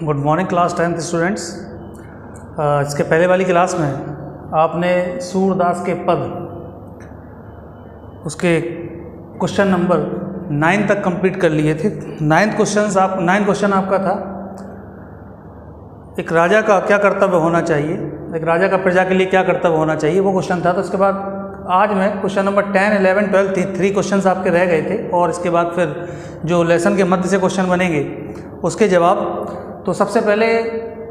Good morning class 10th students. इसके पहले वाली क्लास में आपने सूरदास के पद उसके क्वेश्चन नंबर 9 तक कंप्लीट कर लिए थे। 9 क्वेश्चन आपका था एक राजा का क्या कर्तव्य होना चाहिए, एक राजा का प्रजा के लिए क्या कर्तव्य होना चाहिए, वो क्वेश्चन था। तो उसके बाद आज मैं क्वेश्चन नंबर 10, 11, 12 3 क्वेश्चंस आपके रह गए थे और इसके बाद फिर जो लेसन के मध्य से क्वेश्चन बनेंगे उसके जवाब। तो सबसे पहले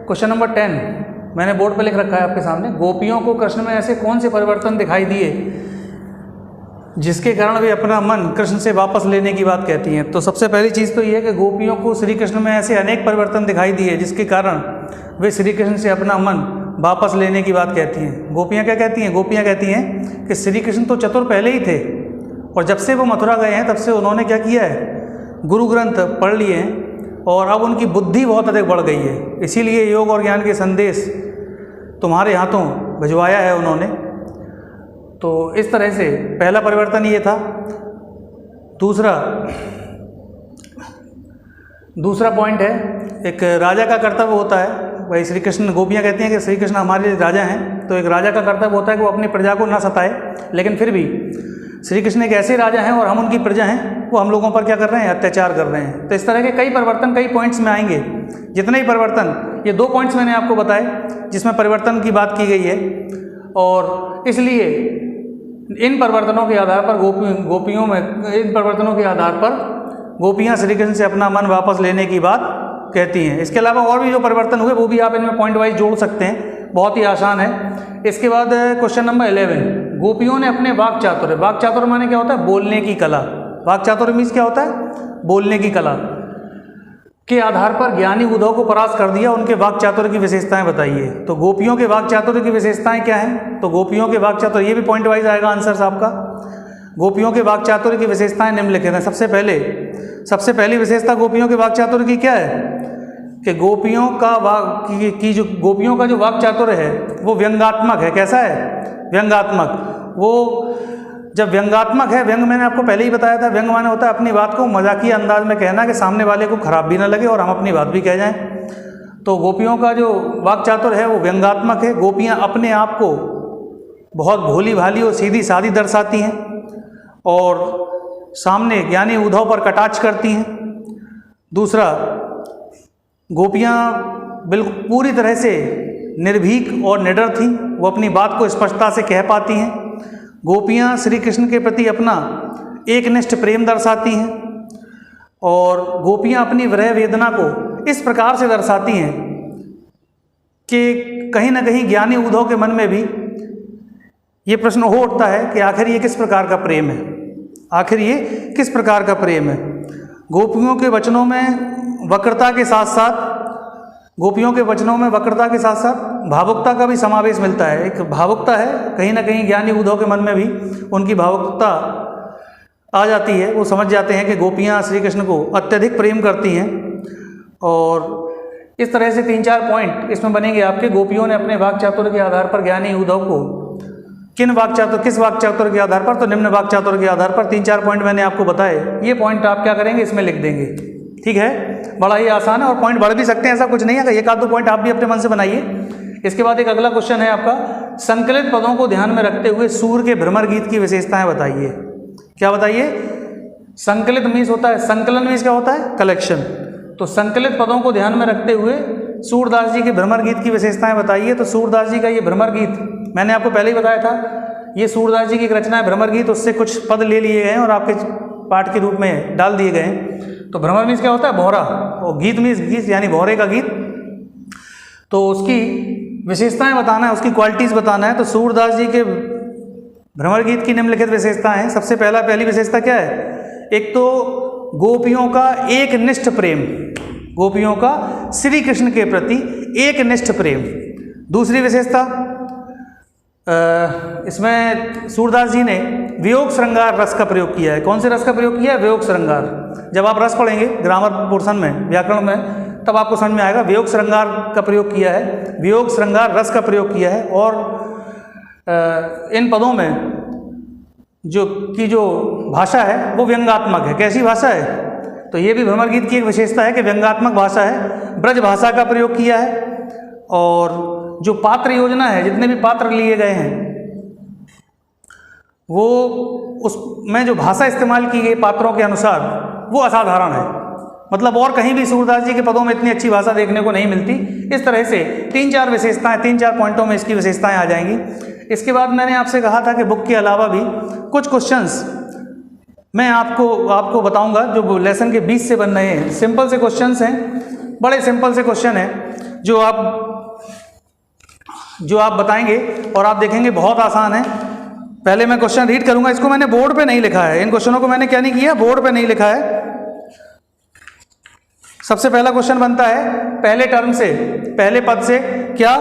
क्वेश्चन नंबर 10 मैंने बोर्ड पे लिख रखा है आपके सामने। गोपियों को कृष्ण में ऐसे कौन से परिवर्तन दिखाई दिए जिसके कारण वे अपना मन कृष्ण से वापस लेने की बात कहती हैं। तो सबसे पहली चीज़ तो ये है कि गोपियों को श्री कृष्ण में ऐसे अनेक परिवर्तन दिखाई दिए जिसके कारण वे श्री कृष्ण से अपना मन वापस लेने की बात कहती हैं। गोपियाँ क्या कहती हैं? गोपियाँ कहती हैं कि श्री कृष्ण तो चतुर पहले ही थे और जब से वो मथुरा गए हैं तब से उन्होंने क्या किया है, गुरु ग्रंथ पढ़ लिए हैं और अब उनकी बुद्धि बहुत अधिक बढ़ गई है, इसीलिए योग और ज्ञान के संदेश तुम्हारे हाथों भिजवाया है उन्होंने। तो इस तरह से पहला परिवर्तन ये था। दूसरा पॉइंट है, एक राजा का कर्तव्य होता है भाई, श्री कृष्ण, गोपियाँ कहती हैं कि श्री कृष्ण हमारे लिए राजा हैं, तो एक राजा का कर्तव्य होता है कि वो अपनी प्रजा को ना सताए, लेकिन फिर भी श्री कृष्ण एक ऐसे राजा हैं और हम उनकी प्रजा हैं, वो हम लोगों पर क्या कर रहे हैं, अत्याचार कर रहे हैं। तो इस तरह के कई परिवर्तन कई पॉइंट्स में आएंगे। जितने ही परिवर्तन, ये 2 पॉइंट्स मैंने आपको बताए जिसमें परिवर्तन की बात की गई है और इसलिए इन परिवर्तनों के आधार पर गोपियाँ श्री कृष्ण से अपना मन वापस लेने की बात कहती हैं। इसके अलावा और भी जो परिवर्तन हुए वो भी आप इनमें पॉइंट वाइज जोड़ सकते हैं, बहुत ही आसान है। इसके बाद क्वेश्चन नंबर 11, गोपियों ने अपने वाक चातुर्य माने क्या होता है, बोलने की कला। वाक चातुर्य मीन्स क्या होता है, बोलने की कला के आधार पर ज्ञानी उद्धव को परास्त कर दिया। उनके वाक चातुर्य की विशेषताएं बताइए। तो गोपियों के वाक चातुर्य की विशेषताएं क्या हैं? तो गोपियों के वाक चातुर्य, ये भी पॉइंट वाइज आएगा आंसर आपका। गोपियों के वाक चातुर्य की विशेषताएं निम्नलिखित हैं। सबसे पहली विशेषता गोपियों के वाक चातुर्य की क्या है कि गोपियों का जो वाक चातुर्य है वो व्यंग्यात्मक है। कैसा है? व्यंग्यात्मक। वो जब व्यंग्यात्मक है, व्यंग मैंने आपको पहले ही बताया था, व्यंग माने होता है अपनी बात को मजाकिया अंदाज में कहना कि सामने वाले को खराब भी ना लगे और हम अपनी बात भी कह जाएं। तो गोपियों का जो वाक चातुर्य है वो व्यंग्यात्मक है। गोपियाँ अपने आप को बहुत भोली भाली और सीधी सादी दर्शाती हैं और सामने ज्ञानी उद्धव पर कटाक्ष करती हैं। दूसरा, गोपियाँ बिल्कुल पूरी तरह से निर्भीक और निडर थीं, वो अपनी बात को स्पष्टता से कह पाती हैं। गोपियाँ श्री कृष्ण के प्रति अपना एकनिष्ठ प्रेम दर्शाती हैं और गोपियाँ अपनी विरह वेदना को इस प्रकार से दर्शाती हैं कि कहीं ना कहीं ज्ञानी उद्धव के मन में भी ये प्रश्न हो उठता है कि आखिर ये किस प्रकार का प्रेम है, आखिर ये किस प्रकार का प्रेम है। गोपियों के वचनों में वक्रता के साथ साथ भावुकता का भी समावेश मिलता है। एक भावुकता है, कहीं ना कहीं ज्ञानी उद्धव के मन में भी उनकी भावुकता आ जाती है। वो समझ जाते हैं कि गोपियाँ श्री कृष्ण को अत्यधिक प्रेम करती हैं और इस तरह से 3-4 पॉइंट इसमें बनेंगे आपके। गोपियों ने अपने वाक चातुर्य के आधार पर ज्ञानी उद्धव को किस वाक चातुर्य के आधार पर, तो निम्न वाक चातुर्य के आधार पर 3-4 पॉइंट मैंने आपको बताए। ये पॉइंट आप क्या करेंगे, इसमें लिख देंगे। ठीक है, बड़ा ही आसान है और पॉइंट बढ़ भी सकते हैं, ऐसा कुछ नहीं है। 1-2 पॉइंट आप भी अपने मन से बनाइए। इसके बाद एक अगला क्वेश्चन है आपका, संकलित पदों को ध्यान में रखते हुए सूर के भ्रमर गीत की विशेषताएं बताइए। क्या बताइए? संकलित मीन्स होता है, संकलन मीन्स क्या होता है, कलेक्शन। तो संकलित पदों को ध्यान में रखते हुए सूरदास जी के भ्रमर गीत की विशेषताएं बताइए। तो सूरदास जी का ये भ्रमर गीत मैंने आपको पहले ही बताया था, ये सूरदास जी की एक रचना है भ्रमर गीत, उससे कुछ पद ले लिए गए हैं और आपके पाठ के रूप में डाल दिए गए हैं। तो भ्रमर मीन्स क्या होता है, भौरा, और गीत मीन्स गीत यानी भौरे का गीत। तो उसकी विशेषताएं बताना है, उसकी क्वालिटीज़ बताना है। तो सूरदास जी के भ्रमर गीत की निम्नलिखित विशेषताएं हैं। सबसे पहली विशेषता क्या है? एक तो गोपियों का एकनिष्ठ प्रेम, गोपियों का श्री कृष्ण के प्रति एकनिष्ठ प्रेम। दूसरी विशेषता, इसमें सूरदास जी ने वियोग श्रृंगार रस का प्रयोग किया है। कौन से रस का प्रयोग किया है? वियोग श्रृंगार। जब आप रस पढ़ेंगे ग्रामर पोर्शन में, व्याकरण में, तब आपको समझ में आएगा वियोग श्रृंगार का प्रयोग किया है, वियोग श्रृंगार रस का प्रयोग किया है। और इन पदों में जो भाषा है वो व्यंग्यात्मक है। कैसी भाषा है? तो ये भी भ्रमर गीत की एक विशेषता है कि व्यंग्यात्मक भाषा है। ब्रज भाषा का प्रयोग किया है। और जो पात्र योजना है, जितने भी पात्र लिए गए हैं वो उसमें जो भाषा इस्तेमाल की गई पात्रों के अनुसार वो असाधारण है। मतलब और कहीं भी सूरदास जी के पदों में इतनी अच्छी भाषा देखने को नहीं मिलती। इस तरह से 3-4 विशेषताएं, 3-4 पॉइंटों में इसकी विशेषताएं आ जाएंगी। इसके बाद मैंने आपसे कहा था कि बुक के अलावा भी कुछ क्वेश्चंस मैं आपको बताऊंगा जो लेसन के 20 से बन रहे हैं। सिंपल से क्वेश्चंस हैं, बड़े सिंपल से क्वेश्चन हैं जो आप बताएंगे और आप देखेंगे बहुत आसान है। पहले मैं क्वेश्चन रीड करूंगा, इसको मैंने बोर्ड पे नहीं लिखा है, इन क्वेश्चनों को मैंने क्या नहीं किया, बोर्ड पे नहीं लिखा है। सबसे पहला क्वेश्चन बनता है पहले टर्म से, पहले पद से, क्या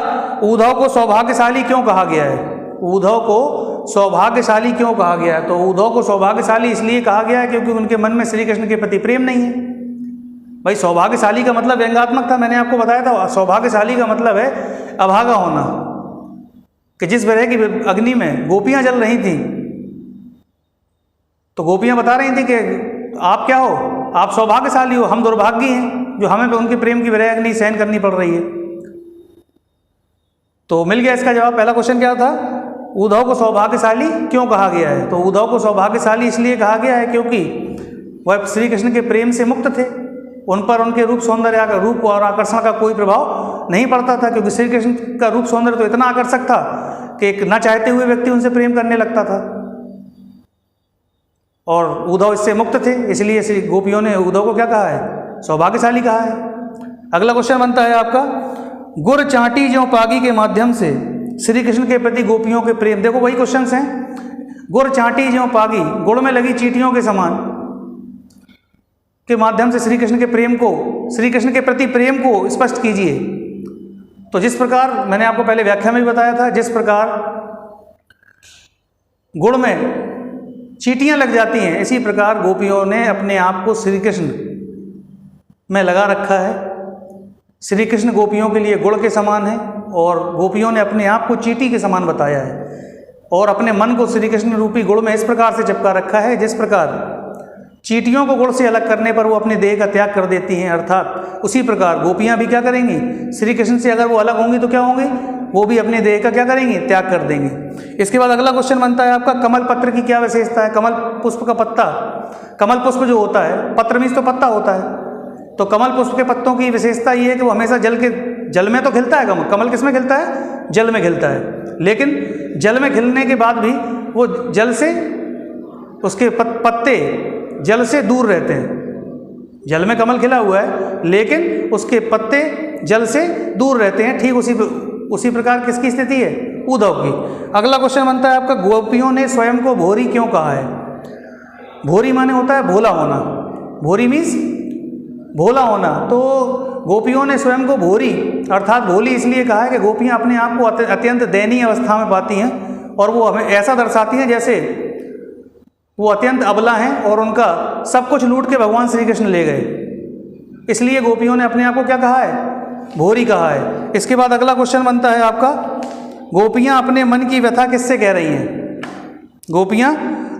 उद्धव को सौभाग्यशाली क्यों कहा गया है? उद्धव को सौभाग्यशाली क्यों कहा गया है? तो उद्धव को सौभाग्यशाली इसलिए कहा गया है क्योंकि उनके मन में श्री कृष्ण के प्रति प्रेम नहीं है। भाई सौभाग्यशाली का मतलब व्यंग्यात्मक था, मैंने आपको बताया था। सौभाग्यशाली का मतलब है अभागा होना, कि जिस तरह की अग्नि में गोपियां जल रही थी तो गोपियां बता रही थी कि आप क्या हो, आप सौभाग्यशाली हो, हम दुर्भाग्य हैं जो हमें उनके प्रेम की विरह अग्नि सहन करनी पड़ रही है। तो मिल गया इसका जवाब। पहला क्वेश्चन क्या था, उद्धव को सौभाग्यशाली क्यों कहा गया है? तो उद्धव को सौभाग्यशाली इसलिए कहा गया है क्योंकि वह श्री कृष्ण के प्रेम से मुक्त थे, उन पर उनके रूप सौंदर्य का रूप और आकर्षण का कोई प्रभाव नहीं पड़ता था, क्योंकि श्री कृष्ण का रूप सौंदर्य तो इतना आकर्षक था कि एक न चाहते हुए व्यक्ति उनसे प्रेम करने लगता था, और उद्धव इससे मुक्त थे, इसलिए श्री गोपियों ने उद्धव को क्या कहा है, सौभाग्यशाली कहा है। अगला क्वेश्चन बनता है आपका, गुर चाटी ज्यों पागी के माध्यम से श्री कृष्ण के प्रति गोपियों के प्रेम। देखो वही क्वेश्चंस हैं, गुर चाटी ज्यों पागी, गुड़ में लगी चींटियों के समान के माध्यम से श्री कृष्ण के प्रेम को, श्री कृष्ण के प्रति प्रेम को स्पष्ट कीजिए। तो जिस प्रकार मैंने आपको पहले व्याख्या में भी बताया था, जिस प्रकार गुड़ में चींटियां लग जाती हैं, इसी प्रकार गोपियों ने अपने आप को श्री कृष्ण में लगा रखा है। श्री कृष्ण गोपियों के लिए गुड़ के समान है और गोपियों ने अपने आप को चींटी के समान बताया है, और अपने मन को श्री कृष्ण रूपी गुड़ में इस प्रकार से चिपका रखा है जिस प्रकार चींटियों को गुड़ से अलग करने पर वो अपने देह का त्याग कर देती हैं, अर्थात उसी प्रकार गोपियां भी क्या करेंगी, श्री कृष्ण से अगर वो अलग होंगी तो क्या होंगे, वो भी अपने देह का क्या करेंगी, त्याग कर देंगी। इसके बाद अगला क्वेश्चन बनता है आपका, कमल पत्र की क्या विशेषता है? कमल पुष्प का पत्ता, कमल पुष्प जो होता है, पत्र मीन्स तो पत्ता होता है, तो कमल पुष्प के पत्तों की विशेषता ये है कि वो हमेशा जल में तो खिलता है। कमल किस में खिलता है? जल में खिलता है, लेकिन जल में खिलने के बाद भी वो जल से, उसके पत्ते जल से दूर रहते हैं। जल में कमल खिला हुआ है लेकिन उसके पत्ते जल से दूर रहते हैं। ठीक उसी प्रकार किसकी स्थिति है? उद्धव की। अगला क्वेश्चन बनता है आपका, गोपियों ने स्वयं को भोरी क्यों कहा है? भोरी माने होता है भोला होना, भोरी मीन्स भोला होना। तो गोपियों ने स्वयं को भोरी अर्थात भोली इसलिए कहा है कि गोपियां अपने आप को अत्यंत दयनीय अवस्था में पाती हैं और वो हमें ऐसा दर्शाती हैं जैसे वो अत्यंत अबला हैं और उनका सब कुछ लूट के भगवान श्री कृष्ण ले गए, इसलिए गोपियों ने अपने आप को क्या कहा है? भोरी कहा है। इसके बाद अगला क्वेश्चन बनता है आपका, गोपियां अपने मन की व्यथा किससे कह रही हैं? गोपियां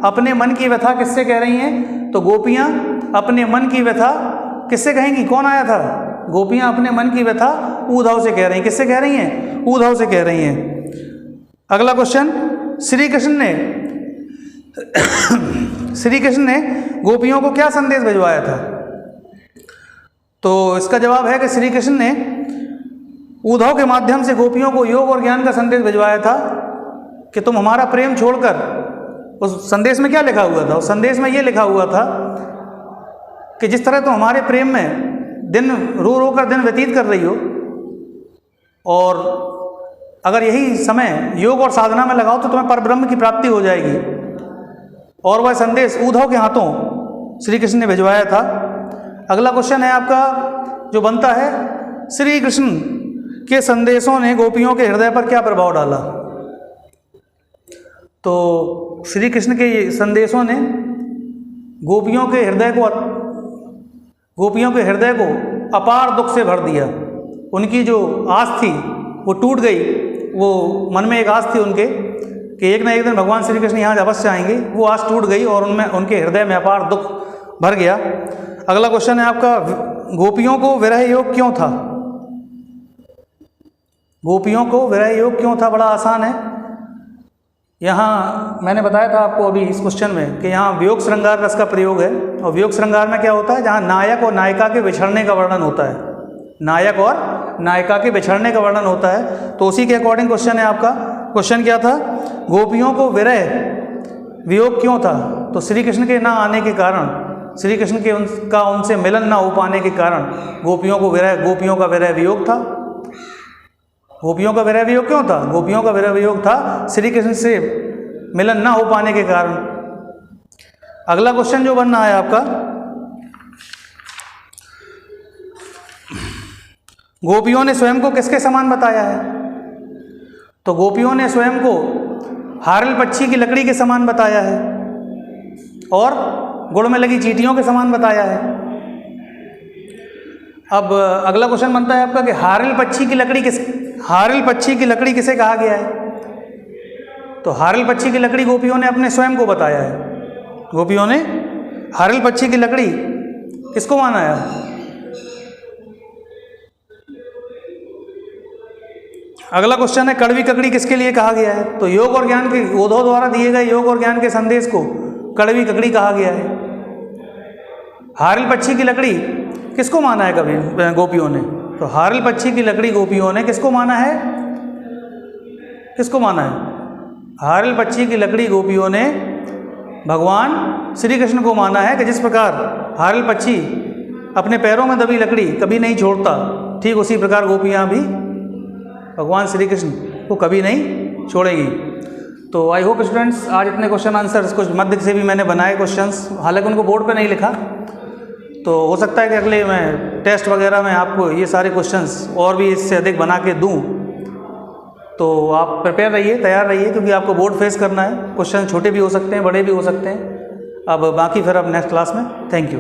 अपने मन की व्यथा किससे कह रही हैं? तो गोपियां अपने मन की व्यथा किससे कहेंगी? कौन आया था? गोपियां अपने मन की व्यथा उद्धव से कह रही हैं। किससे कह रही हैं? उद्धव से कह रही हैं। अगला क्वेश्चन, श्री कृष्ण ने गोपियों को क्या संदेश भिजवाया था? तो इसका जवाब है कि श्री कृष्ण ने उद्धव के माध्यम से गोपियों को योग और ज्ञान का संदेश भिजवाया था कि तुम हमारा प्रेम छोड़कर, उस संदेश में क्या लिखा हुआ था? उस संदेश में ये लिखा हुआ था कि जिस तरह तुम हमारे प्रेम में दिन रो रो कर दिन व्यतीत कर रही हो, और अगर यही समय योग और साधना में लगाओ तो तुम्हें परब्रह्म की प्राप्ति हो जाएगी। और वह संदेश उद्धव के हाथों श्री कृष्ण ने भिजवाया था। अगला क्वेश्चन है आपका जो बनता है, श्री कृष्ण के संदेशों ने गोपियों के हृदय पर क्या प्रभाव डाला? तो श्री कृष्ण के संदेशों ने गोपियों के हृदय को अपार दुख से भर दिया। उनकी जो आस थी वो टूट गई। वो मन में एक आस थी उनके कि एक ना एक दिन भगवान श्री कृष्ण यहाँ अवश्य आएंगे, वो आस टूट गई और उनके हृदय में अपार दुख भर गया। अगला क्वेश्चन है आपका, गोपियों को विरह योग क्यों था? गोपियों को विरह योग क्यों था? बड़ा आसान है। यहाँ मैंने बताया था आपको अभी इस क्वेश्चन में कि यहाँ वियोग श्रृंगार रस का प्रयोग है, और वियोग श्रृंगार में क्या होता है, जहाँ नायक और नायिका के बिछड़ने का वर्णन होता है, नायक और नायिका के बिछड़ने का वर्णन होता है। तो उसी के अकॉर्डिंग क्वेश्चन है आपका। क्वेश्चन क्या था? गोपियों को विरह वियोग क्यों था? तो श्री कृष्ण के ना आने के कारण, श्री कृष्ण के उनसे मिलन ना हो पाने के कारण गोपियों का विरह वियोग था। गोपियों का विरह वियोग क्यों था? गोपियों का विरह वियोग था श्री कृष्ण से मिलन ना हो पाने के कारण। अगला क्वेश्चन जो बनना है आपका, गोपियों ने स्वयं को किसके समान बताया है? तो गोपियों ने स्वयं को हारल पक्षी की लकड़ी के समान बताया है और गुड़ में लगी चींटियों के समान बताया है। अब अगला क्वेश्चन बनता है आपका कि हारल पक्षी की लकड़ी किसे कहा गया है? तो हारल पक्षी की लकड़ी गोपियों ने अपने स्वयं को बताया है। गोपियों ने हारल पक्षी की लकड़ी किसको माना है? अगला क्वेश्चन है कड़वी ककड़ी किसके लिए कहा गया है? तो योग और ज्ञान के उद्धव द्वारा दिए गए योग और ज्ञान के संदेश को कड़वी ककड़ी कहा गया है। हारल पक्षी की लकड़ी किसको माना है कभी गोपियों ने? तो हारल पक्षी की लकड़ी गोपियों ने किसको माना है? किसको माना है? हारल पक्षी की लकड़ी गोपियों ने भगवान श्री कृष्ण को माना है कि जिस प्रकार हारल पक्षी अपने पैरों में दबी लकड़ी कभी नहीं छोड़ता, ठीक उसी प्रकार गोपियाँ भी भगवान श्री कृष्ण को कभी नहीं छोड़ेगी। तो आई होप स्टूडेंट्स आज इतने क्वेश्चन आंसर्स कुछ मध्य से भी मैंने बनाए क्वेश्चंस, हालांकि उनको बोर्ड पे नहीं लिखा, तो हो सकता है कि अगले मैं टेस्ट वगैरह में आपको ये सारे क्वेश्चंस और भी इससे अधिक बना के दूँ। तो आप प्रिपेयर रहिए, तैयार रहिए, क्योंकि आपको बोर्ड फेस करना है। क्वेश्चन छोटे भी हो सकते हैं, बड़े भी हो सकते हैं। अब बाकी फिर अब नेक्स्ट क्लास में। Thank you.